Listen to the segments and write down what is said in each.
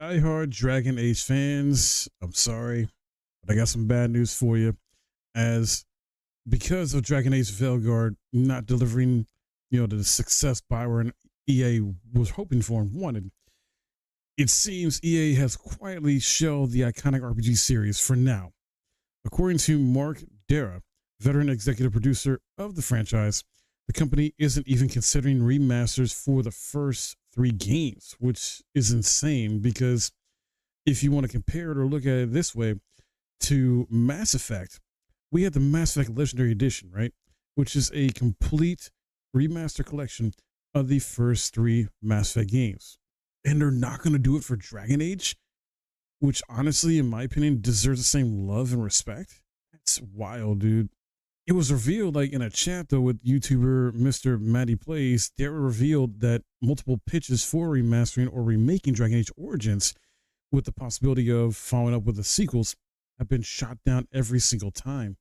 Diehard Dragon Age fans, I'm sorry, but I got some bad news for you. As because of Dragon Age Veilguard not delivering, the success Bioware and EA was hoping for and wanted, it seems EA has quietly shelved the iconic RPG series for now. According to Mark Dara, veteran executive producer of the franchise, the company isn't even considering remasters for the first three games, which is insane because if you want to compare it or look at it this way to Mass Effect, we had the Mass Effect Legendary Edition, right? Which is a complete remaster collection of the first three Mass Effect games. And they're not going to do it for Dragon Age, which honestly, in my opinion, deserves the same love and respect. That's wild, dude. It was revealed, like in a chat though, with YouTuber Mr. Matty Plays, they revealed that multiple pitches for remastering or remaking Dragon Age Origins, with the possibility of following up with the sequels, have been shot down every single time.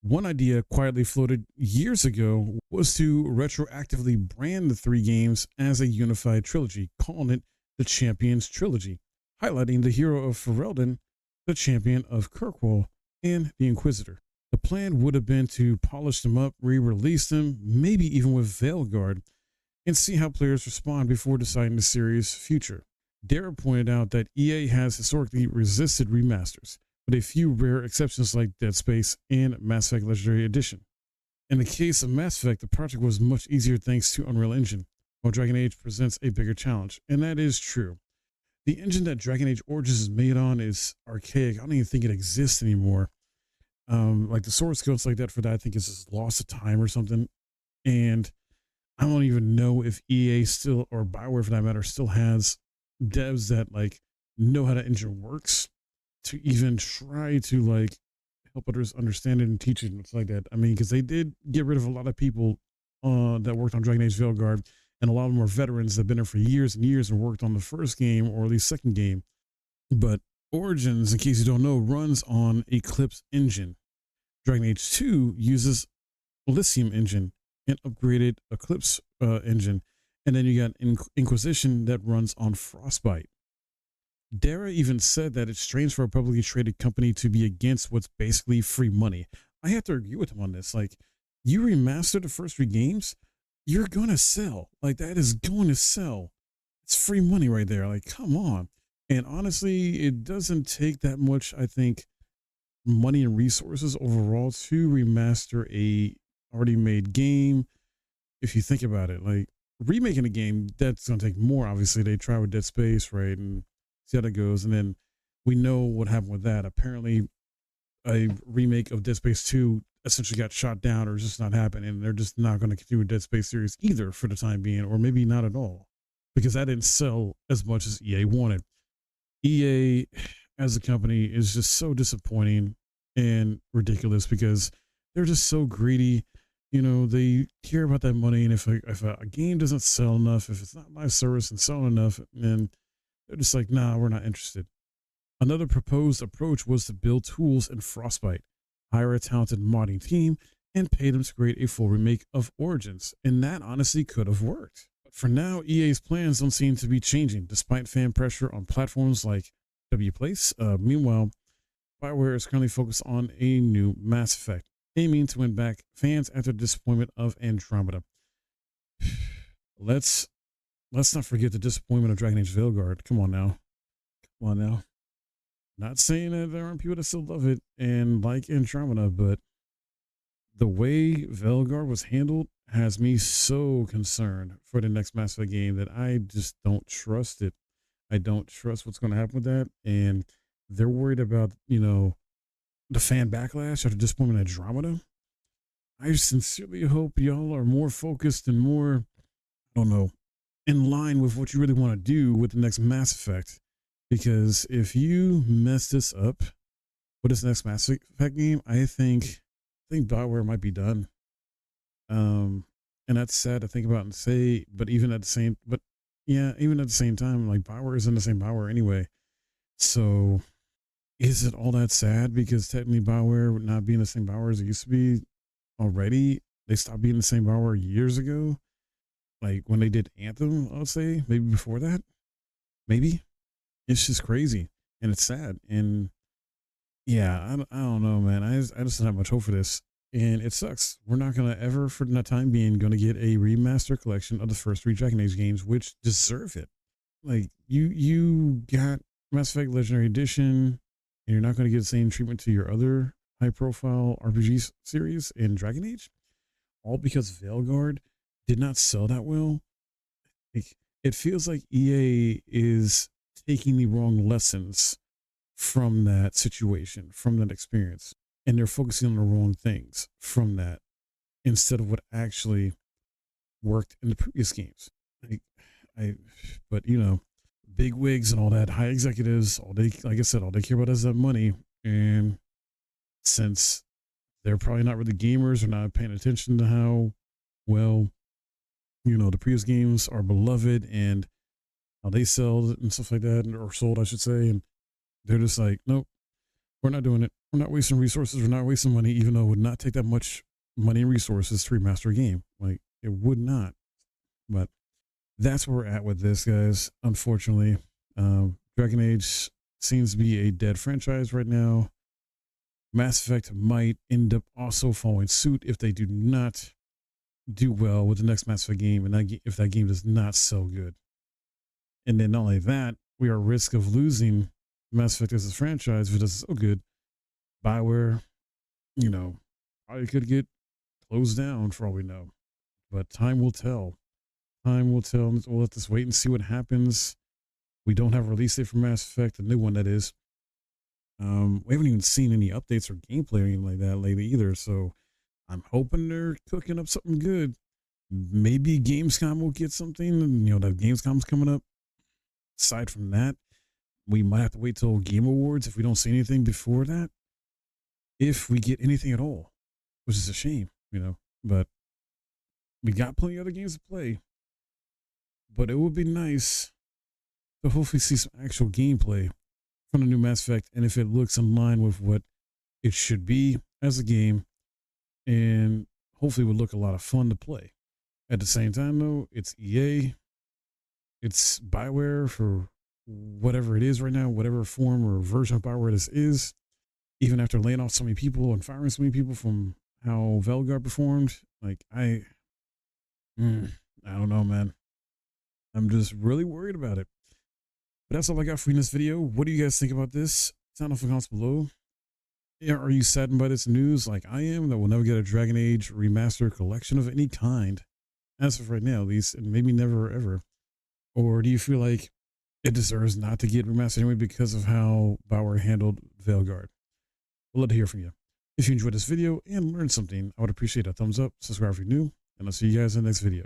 One idea quietly floated years ago was to retroactively brand the three games as a unified trilogy, calling it the Champions Trilogy, highlighting the hero of Ferelden, the champion of Kirkwall, and the Inquisitor. The plan would have been to polish them up, re-release them, maybe even with Veilguard, and see how players respond before deciding the series' future. Dara pointed out that EA has historically resisted remasters, with a few rare exceptions like Dead Space and Mass Effect Legendary Edition. In the case of Mass Effect, the project was much easier thanks to Unreal Engine, while Dragon Age presents a bigger challenge, and that is true. The engine that Dragon Age Origins is made on is archaic. I don't even think it exists anymore. Like the source code like that for that, I think is just lost of time or something. And I don't even know if EA still, or Bioware for that matter, still has devs that like know how the engine works to even try to like help others understand it and teach it and stuff like that. I mean, because they did get rid of a lot of people that worked on Dragon Age Veilguard, and a lot of them are veterans that have been there for years and years and worked on the first game or at least second game. But Origins, in case you don't know, runs on Eclipse engine. Dragon Age 2 uses Elysium engine and upgraded Eclipse engine. And then you got Inquisition that runs on Frostbite. Dara even said that it's strange for a publicly traded company to be against what's basically free money. I have to agree with him on this. Like, you remaster the first three games, you're going to sell. Like, that is going to sell. It's free money right there. Like, come on. And honestly, it doesn't take that much, I think, money and resources overall to remaster a already made game. If you think about it, like remaking a game, that's going to take more. Obviously, they try with Dead Space, right? And see how that goes. And then we know what happened with that. Apparently, a remake of Dead Space 2 essentially got shot down or is just not happening. And they're just not going to continue with Dead Space series either for the time being, or maybe not at all, because that didn't sell as much as EA wanted. EA as a company is just so disappointing and ridiculous because they're just so greedy. They care about that money, and if a game doesn't sell enough, if it's not live service and selling enough, then they're just like, nah, we're not interested. Another proposed approach was to build tools in Frostbite, hire a talented modding team, and pay them to create a full remake of Origins, and that honestly could have worked. But for now, EA's plans don't seem to be changing, despite fan pressure on platforms like WPlace. Meanwhile, Bioware is currently focused on a new Mass Effect, aiming to win back fans after the disappointment of Andromeda. Let's not forget the disappointment of Dragon Age Veilguard. Come on now. Come on now. Not saying that there aren't people that still love it and like Andromeda, but the way Veilguard was handled has me so concerned for the next Mass Effect game that I just don't trust it. I don't trust what's going to happen with that. And they're worried about, the fan backlash after disappointment at Andromeda. I sincerely hope y'all are more focused and more, I don't know, in line with what you really want to do with the next Mass Effect. Because if you mess this up with this next Mass Effect game, I think Bioware might be done. And that's sad to think about and say, but even at the same time, like Bioware isn't the same Bioware anyway. So is it all that sad? Because technically Bioware not being the same Bioware as it used to be already, they stopped being the same Bioware years ago. Like when they did Anthem, I would say, maybe before that. Maybe. It's just crazy and it's sad. And yeah, I don't know, man. I just don't have much hope for this. And it sucks. We're not gonna ever, for the time being, gonna get a remaster collection of the first three Dragon Age games, which deserve it. Like you got Mass Effect Legendary Edition, and you're not gonna get the same treatment to your other high profile RPG series in Dragon Age, all because Veilguard did not sell that well. Like, it feels like EA is taking the wrong lessons from that situation, from that experience, and they're focusing on the wrong things from that instead of what actually worked in the previous games. Like, I, but you know, big wigs and all that, high executives, all they, like I said, all they care about is that money. And since they're probably not really gamers or not paying attention to how well, the previous games are beloved and how they sell and stuff like that, or sold, I should say, and they're just like, nope, we're not doing it. We're not wasting resources. We're not wasting money, even though it would not take that much money and resources to remaster a game. Like, it would not. But that's where we're at with this, guys. Unfortunately, Dragon Age seems to be a dead franchise right now. Mass Effect might end up also following suit if they do not do well with the next Mass Effect game, and if that game does not sell good. And then not only that, we are at risk of losing Mass Effect as a franchise if it doesn't sell good. Bioware, probably could get closed down for all we know. But time will tell. Time will tell. We'll have to wait and see what happens. We don't have a release date for Mass Effect, the new one that is. We haven't even seen any updates or gameplay or anything like that lately either. So I'm hoping they're cooking up something good. Maybe Gamescom will get something. That Gamescom's coming up. Aside from that, we might have to wait till Game Awards if we don't see anything before that. If we get anything at all, which is a shame, but we got plenty of other games to play. But it would be nice to hopefully see some actual gameplay from the new Mass Effect, and if it looks in line with what it should be as a game, and hopefully it would look a lot of fun to play. At the same time, though, it's EA, it's Bioware for whatever it is right now, whatever form or version of Bioware this is. Even after laying off so many people and firing so many people from how Veilguard performed, like I don't know, man. I'm just really worried about it. But that's all I got for you in this video. What do you guys think about this? Sound off in the comments below. Yeah, are you saddened by this news like I am that we'll never get a Dragon Age remaster collection of any kind? As of right now, at least, and maybe never ever. Or do you feel like it deserves not to get remastered anyway because of how Bioware handled Veilguard? We'd love to hear from you. If you enjoyed this video and learned something, I would appreciate a thumbs up, subscribe if you're new, and I'll see you guys in the next video.